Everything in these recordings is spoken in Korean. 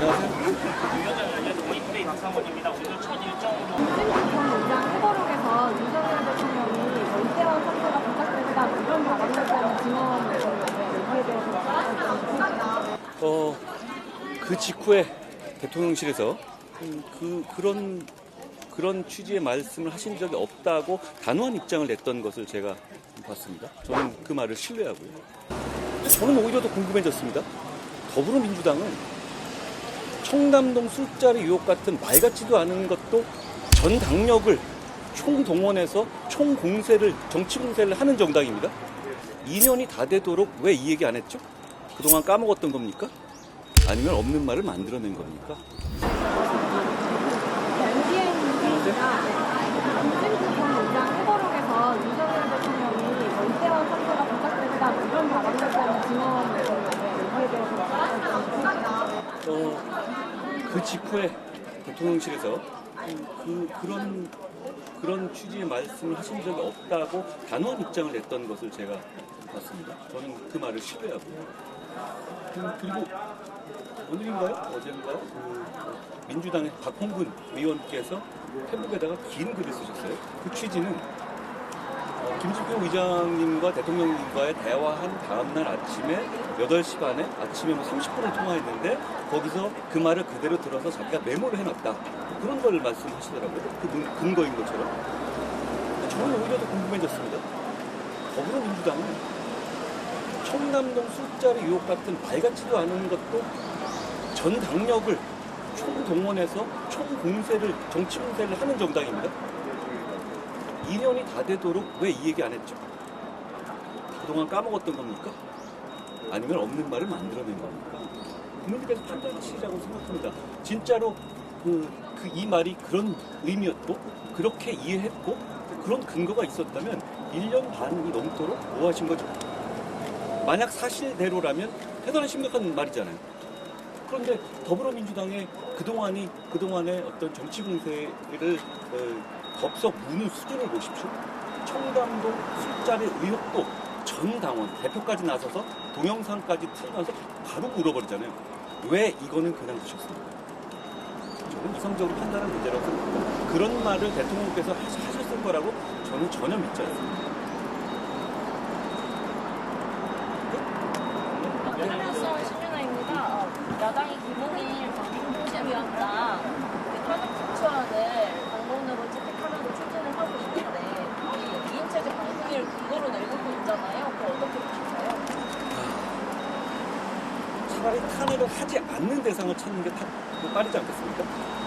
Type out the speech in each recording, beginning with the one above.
유여정 열린 오인플레이 박상원입니다. 오늘 첫 일정으로 부산시장 해거록에서 윤석열 대통령이 이태원 선수가 부탁된다 이런 발언을 하는 증언을 여기에 대해서 그 직후에 대통령실에서 그런 취지의 말씀을 하신 적이 없다고 단호한 입장을 냈던 것을 제가 봤습니다. 저는 그 말을 신뢰하고요. 저는 오히려 더 궁금해졌습니다. 더불어민주당은 청담동 술자리 의혹 같은 말 같지도 않은 것도 전 당력을 총동원해서 총공세를, 정치 공세를 하는 정당입니다. 2년이 다 되도록 왜 이 얘기 안 했죠? 그동안 까먹었던 겁니까? 아니면 없는 말을 만들어낸 겁니까? 부산시장 해거록에서 윤석열 대통령이 이태원 선수가 부탁된다 이런 발언을 하는 증언을 여기에 대해서 그 직후에 대통령실에서 그런 취지의 말씀을 하신 적이 없다고 단호한 입장을 냈던 것을 제가 봤습니다. 저는 그 말을 신뢰하고요. 그리고 오늘인가요? 어제인가요? 민주당의 박홍근 의원께서 페북에다가 긴 글을 쓰셨어요. 그 취지는 김진표 의장님과 대통령님과의 대화한 다음날 아침에 8시 반에 아침에 30분을 통화했는데 거기서 그 말을 그대로 들어서 자기가 메모를 해놨다. 그런 걸 말씀하시더라고요. 그 근거인 것처럼. 저는 오히려 더 궁금해졌습니다. 더불어민주당은 청남동 술자리 의혹 같은 말 같지도 않은 것도 전 당력을 총동원해서 총공세를, 정치 공세를 하는 정당입니다. 2년이 다 되도록 왜 이 얘기 안 했죠? 그동안 까먹었던 겁니까? 아니면 없는 말을 만들어낸 겁니까? 국민들께서 판단하시라고 생각합니다. 진짜로 이 말이 그런 의미였고 그렇게 이해했고 그런 근거가 있었다면 1년 반이 넘도록 뭐 하신 거죠? 만약 사실대로라면 대단히 심각한 말이잖아요. 그런데 더불어민주당의 그동안의 어떤 정치 공세를 덥석 무는 수준을 보십시오. 청담동 술자리 의혹도 전 당원, 대표까지 나서서 동영상까지 틀면서 바로 물어버리잖아요. 왜 이거는 그냥 두셨습니까? 저는 이성적으로 판단한 문제라고 생각합니다. 그런 말을 대통령께서 하셨을 거라고 저는 전혀 믿지 않습니다. 안녕하세요. 신윤아입니다. 야당이 김홍일 정치위원장 탄핵 조처안을 당론으로 채택하려고 추진을 하고 있는데 이 이인체제 방송일 근거로 내놓고 있잖아요. 그거 어떻게 보시세요? 차라리 탄핵을 하지 않는 대상을 찾는 게 빠르지 않겠습니까?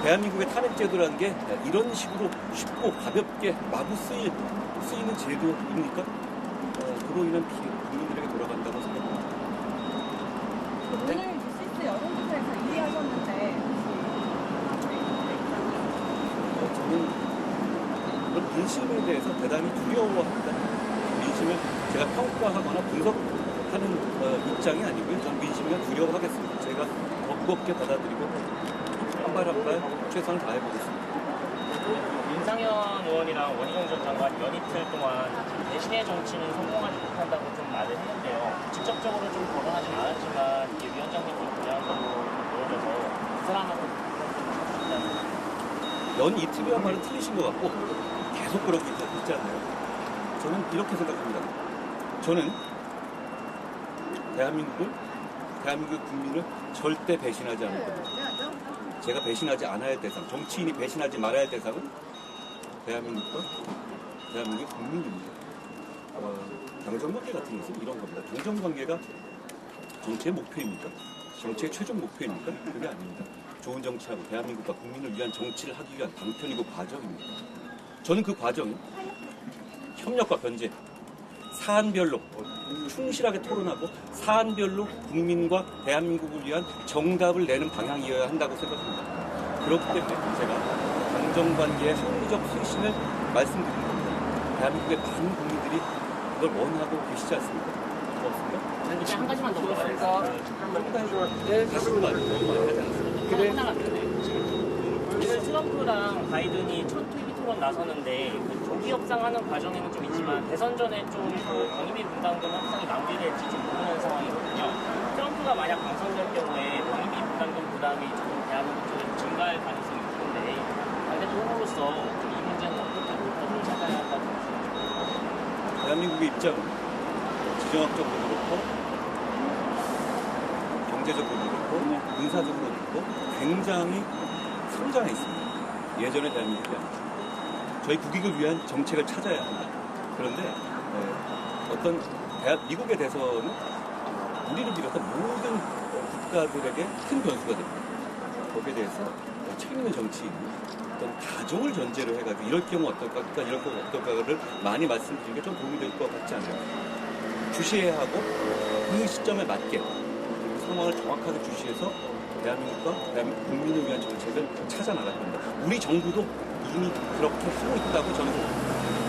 대한민국의 탄핵 제도라는 게 이런 식으로 쉽고 가볍게 마구 쓰이는 제도입니까? 그로 인한 피해 국민들에게 돌아간다고 생각합니다. 오늘 뉴시스 여론조사에서 1위 하셨는데 저는 그런 민심에 대해서 대단히 두려워합니다. 민심을 제가 평가하거나 분석하는 입장이 아니고요. 저는 민심을 두려워하겠습니다. 제가 더 무겁게 받아들이고 한 발 한 발 최선을 다해보겠습니다. 윤상현 의원이랑 원희룡 전 장관 연이틀 동안 대신의 정치는 성공하지 못한다고 좀 말을 했는데요. 직접적으로 좀 거론하진 않았지만 이게 위원장님 좀 그냥 걸로 보여져서 그 사람한테 연 이틀이야말로 틀리신 것 같고 계속 그러고 있지 않나요? 저는 이렇게 생각합니다. 저는 대한민국의 국민을 절대 배신하지 않을 겁니다. 제가 배신하지 않아야 할 대상, 정치인이 배신하지 말아야 할 대상은 대한민국의 국민입니다. 당정관계 같은 것은 이런 겁니다. 당정관계가 정치의 목표입니까? 정치의 최종 목표입니까? 그게 아닙니다. 좋은 정치하고 대한민국과 국민을 위한 정치를 하기 위한 방편이고 과정입니다. 저는 그 과정이 협력과 견제, 사안별로 충실하게 토론하고 사안별로 국민과 대한민국을 위한 정답을 내는 방향이어야 한다고 생각합니다. 그렇기 때문에 제가 당정관계의 합리적 쇄신을 말씀드립니다. 대한민국의 많은 국민들이 그걸 원하고 계시지 않습니까? 고맙습니다. 이제 한 가지만 더 물어봤습니다. 다시는 너무 많이 하지 않습니다. 오늘 트럼프랑 바이든이 첫 TV 토론 나서는데 조기 협상하는 과정에는 좀 있지만 대선 전에 좀 방위비 분담금 협상이 마무리될지 좀 모르는 상황이거든요. 트럼프가 만약 당선될 경우에 방위비 분담금 부담이 좀 대한민국 쪽에서 증가할 가능성이 있는데 반대쪽 후보로서 이 문제는 어떻게 물꼬를 찾아야 한다고 보시는지. 대한민국의 입장은 지정학적으로 그렇고 경제적으로 그렇고 군사적으로 그렇고 굉장히 성장해 있습니다. 예전의 대한민국이 아니죠. 저희 국익을 위한 정책을 찾아야 합니다. 그런데 어떤 미국에 대해서는 우리를 비롯한 모든 국가들에게 큰 변수가 됩니다. 거기에 대해서 책임 있는 정치인, 어떤 가정을 전제로 해가지고 이럴 경우 어떨까, 이럴 경우 어떨까를 많이 말씀드리는 게 좀 도움이 될 것 같지 않아요. 주시해야 하고 그 시점에 맞게 그 상황을 정확하게 주시해서 대한민국과 대한민국 국민을 위한 정책을 찾아 나가야 합니다. 우리 정부도 이미 그렇게 하고 있다고 저는 생각합니다.